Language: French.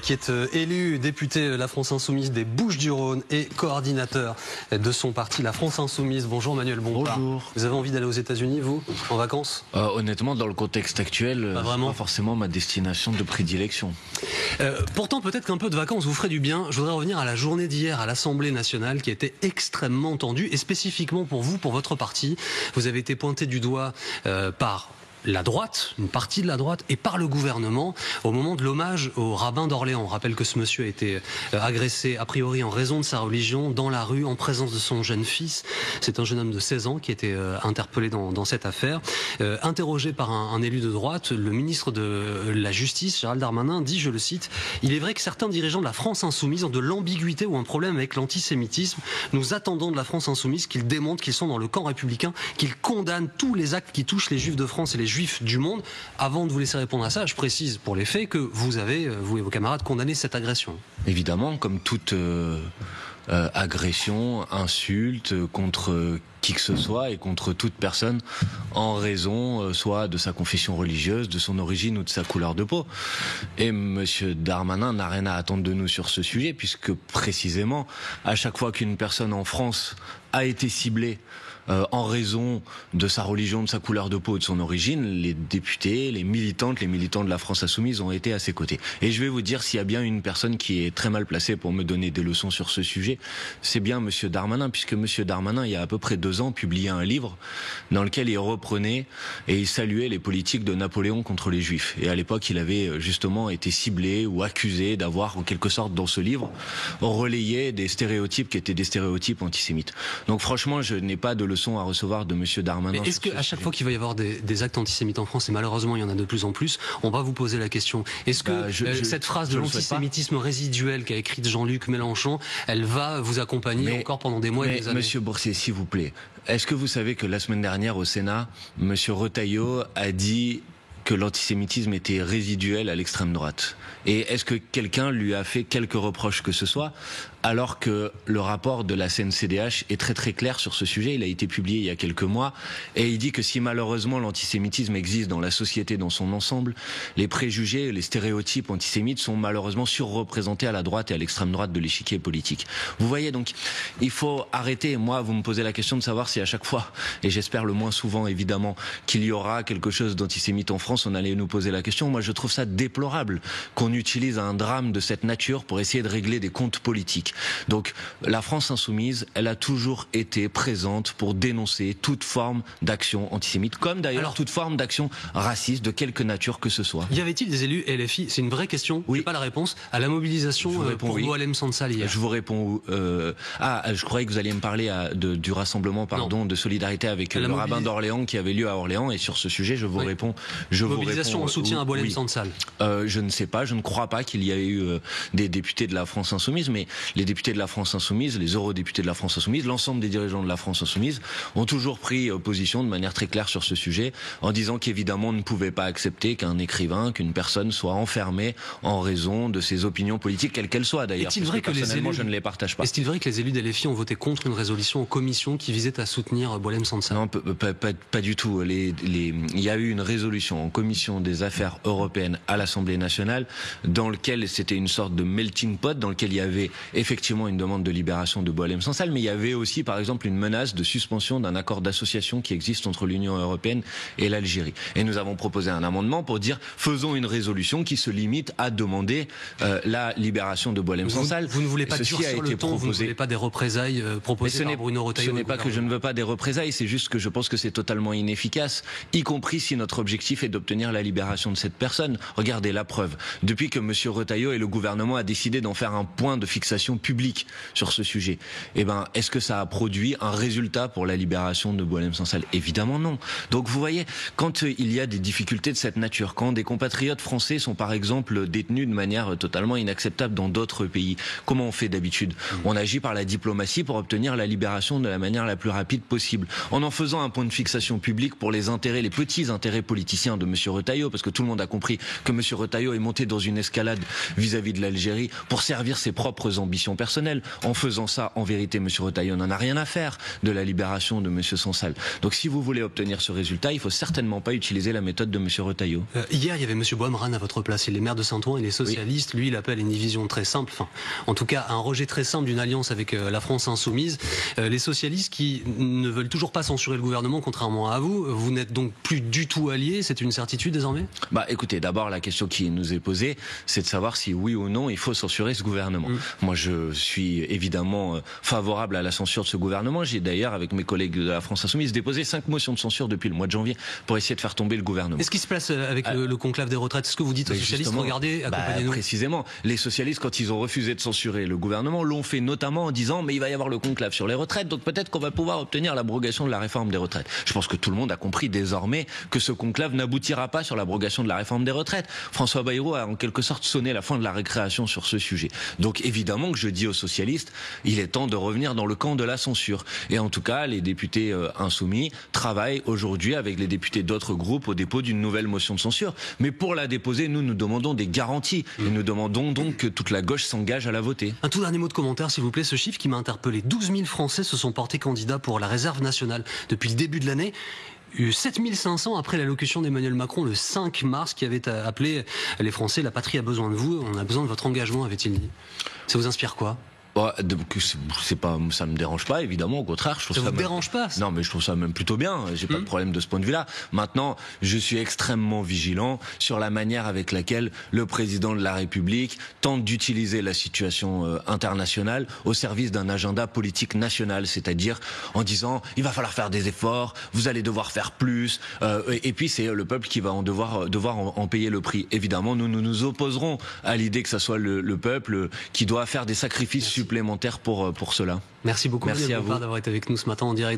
qui est élu député La France Insoumise des Bouches-du-Rhône et coordinateur de son parti La France Insoumise. Bonjour Manuel Bompard. Bonjour. Vous avez envie d'aller aux États-Unis, vous, en vacances? Honnêtement, dans le contexte actuel, pas c'est pas forcément ma destination de prédilection. Pourtant, peut-être qu'un peu de vacances vous ferait du bien. Je voudrais revenir à la journée d'hier à l'Assemblée nationale qui a été extrêmement tendue et spécifiquement pour vous, pour votre parti. Vous avez été pointé du doigt par la droite, une partie de la droite, et par le gouvernement au moment de l'hommage au rabbin d'Orléans. On rappelle que ce monsieur a été agressé a priori en raison de sa religion dans la rue en présence de son jeune fils. C'est un jeune homme de 16 ans qui a été interpellé dans cette affaire. Interrogé par un élu de droite, le ministre de la Justice, Gérald Darmanin, dit, je le cite, « Il est vrai que certains dirigeants de la France Insoumise ont de l'ambiguïté ou un problème avec l'antisémitisme. Nous attendons de la France Insoumise qu'ils démontrent qu'ils sont dans le camp républicain, qu'ils condamnent tous les actes qui touchent les juifs de France et les juifs du monde. » Avant de vous laisser répondre à ça, je précise pour les faits que vous avez, vous et vos camarades, condamné cette agression. Évidemment, comme toute agression, insulte contre qui que ce soit et contre toute personne en raison soit de sa confession religieuse, de son origine ou de sa couleur de peau. Et monsieur Darmanin n'a rien à attendre de nous sur ce sujet puisque précisément, à chaque fois qu'une personne en France a été ciblée en raison de sa religion, de sa couleur de peau ou de son origine, les députés, les militants de la France Insoumise ont été à ses côtés. Et je vais vous dire, s'il y a bien une personne qui est très mal placée pour me donner des leçons sur ce sujet, c'est bien monsieur Darmanin, puisque monsieur Darmanin, il y a à peu près 2 ans, publiait un livre dans lequel il reprenait et il saluait les politiques de Napoléon contre les Juifs. Et à l'époque, il avait justement été ciblé ou accusé d'avoir, en quelque sorte, dans ce livre, relayé des stéréotypes qui étaient des stéréotypes antisémites. Donc franchement, je n'ai pas de leçons à recevoir de monsieur Darmanin. Mais est-ce qu'à chaque fois qu'il va y avoir des actes antisémites en France, et malheureusement il y en a de plus en plus, on va vous poser la question, est-ce que cette phrase de l'antisémitisme résiduel qu'a écrite Jean-Luc Mélenchon, elle va vous accompagner encore pendant des mois et des années? Monsieur Boursier, s'il vous plaît, est-ce que vous savez que la semaine dernière au Sénat, monsieur Retailleau a dit que l'antisémitisme était résiduel à l'extrême droite? Et est-ce que quelqu'un lui a fait quelques reproches que ce soit, alors que le rapport de la CNCDH est très très clair sur ce sujet? Il a été publié il y a quelques mois et il dit que si malheureusement l'antisémitisme existe dans la société dans son ensemble, les préjugés, les stéréotypes antisémites sont malheureusement surreprésentés à la droite et à l'extrême droite de l'échiquier politique. Vous voyez, donc il faut arrêter. Moi, vous me posez la question de savoir si à chaque fois, et j'espère le moins souvent évidemment, qu'il y aura quelque chose d'antisémite en France, on allait nous poser la question. Moi, je trouve ça déplorable qu'on utilise un drame de cette nature pour essayer de régler des comptes politiques. Donc, la France Insoumise, elle a toujours été présente pour dénoncer toute forme d'action antisémite, comme d'ailleurs toute forme d'action raciste de quelque nature que ce soit. Y avait-il des élus LFI, c'est une vraie question, oui. Pas la réponse, à la mobilisation pour oui. Boualem Sansal hier? Je vous réponds. Je croyais que vous alliez me parler du rassemblement de solidarité avec le rabbin d'Orléans qui avait lieu à Orléans, et sur ce sujet, je vous réponds. Mobilisation en soutien à Boualem Sansal. Je ne sais pas, je ne crois pas qu'il y ait eu des députés de la France Insoumise, mais les députés de la France Insoumise, les eurodéputés de la France Insoumise, l'ensemble des dirigeants de la France Insoumise ont toujours pris position de manière très claire sur ce sujet, en disant qu'évidemment on ne pouvait pas accepter qu'un écrivain, qu'une personne soit enfermée en raison de ses opinions politiques, quelles qu'elles soient d'ailleurs. Est-il vrai que personnellement je ne les partage pas. Est-il vrai que les élus des LFI ont voté contre une résolution en commission qui visait à soutenir Boualem Sansal? Non, pas du tout. Il y a eu une résolution en commission des affaires européennes à l'Assemblée nationale dans lequel c'était une sorte de melting pot, dans lequel il y avait effectivement une demande de libération de Boualem Sansal, mais il y avait aussi par exemple une menace de suspension d'un accord d'association qui existe entre l'Union européenne et l'Algérie. Et nous avons proposé un amendement pour dire faisons une résolution qui se limite à demander la libération de Boualem Sansal. Vous ne voulez pas durcir le ton, vous ne voulez pas des représailles proposées par Bruno Retailleau? Ce n'est pas que je ne veux pas des représailles, c'est juste que je pense que c'est totalement inefficace, y compris si notre objectif est d'obtenir la libération de cette personne. Regardez la preuve. Depuis que monsieur Retailleau et le gouvernement a décidé d'en faire un point de fixation publique sur ce sujet, est-ce que ça a produit un résultat pour la libération de Boualem Sansal? Évidemment non. Donc vous voyez, quand il y a des difficultés de cette nature, quand des compatriotes français sont par exemple détenus de manière totalement inacceptable dans d'autres pays, comment on fait d'habitude? On agit par la diplomatie pour obtenir la libération de la manière la plus rapide possible, en faisant un point de fixation publique pour les petits intérêts politiciens de M. Monsieur Retailleau, parce que tout le monde a compris que Monsieur Retailleau est monté dans une escalade vis-à-vis de l'Algérie pour servir ses propres ambitions personnelles. En faisant ça, en vérité, Monsieur Retailleau n'en a rien à faire de la libération de Monsieur Sansal. Donc si vous voulez obtenir ce résultat, il faut certainement pas utiliser la méthode de Monsieur Retailleau. Hier, il y avait Monsieur Boismran à votre place. Il est maire de Saint-Ouen, il est socialiste. Oui. Lui, il appelle une division très simple. Enfin, en tout cas, un rejet très simple d'une alliance avec la France insoumise. Les socialistes qui ne veulent toujours pas censurer le gouvernement, contrairement à vous. Vous n'êtes donc plus du tout alliés. C'est une certitude désormais? Écoutez, d'abord, la question qui nous est posée, c'est de savoir si oui ou non il faut censurer ce gouvernement. Moi, je suis évidemment favorable à la censure de ce gouvernement. J'ai d'ailleurs, avec mes collègues de la France insoumise, déposé 5 motions de censure depuis le mois de janvier pour essayer de faire tomber le gouvernement. Est-ce qui se passe avec le conclave des retraites? Est-ce que vous dites aux socialistes, regardez, accompagnez-nous? Précisément, les socialistes, quand ils ont refusé de censurer le gouvernement, l'ont fait notamment en disant mais il va y avoir le conclave sur les retraites, donc peut-être qu'on va pouvoir obtenir l'abrogation de la réforme des retraites. Je pense que tout le monde a compris désormais que ce conclave n'aboutira pas sur l'abrogation de la réforme des retraites. François Bayrou a en quelque sorte sonné la fin de la récréation sur ce sujet. Donc évidemment que je dis aux socialistes, il est temps de revenir dans le camp de la censure. Et en tout cas, les députés insoumis travaillent aujourd'hui avec les députés d'autres groupes au dépôt d'une nouvelle motion de censure. Mais pour la déposer, nous demandons des garanties. Et nous demandons donc que toute la gauche s'engage à la voter. Un tout dernier mot de commentaire, s'il vous plaît. Ce chiffre qui m'a interpellé. 12 000 Français se sont portés candidats pour la réserve nationale depuis le début de l'année. 7 500 après l'allocution d'Emmanuel Macron le 5 mars qui avait appelé les Français, la patrie a besoin de vous, on a besoin de votre engagement, avait-il dit. Ça vous inspire quoi? Ça me dérange pas, évidemment, au contraire. Ça vous dérange pas? Non, mais je trouve ça même plutôt bien. J'ai pas de problème de ce point de vue-là. Maintenant, je suis extrêmement vigilant sur la manière avec laquelle le président de la République tente d'utiliser la situation internationale au service d'un agenda politique national, c'est-à-dire en disant il va falloir faire des efforts, vous allez devoir faire plus, et puis c'est le peuple qui va devoir en payer le prix. Évidemment, nous nous opposerons à l'idée que ça soit le peuple qui doit faire des sacrifices supplémentaires pour cela. Merci beaucoup. Merci à vous d'avoir été avec nous ce matin en direct.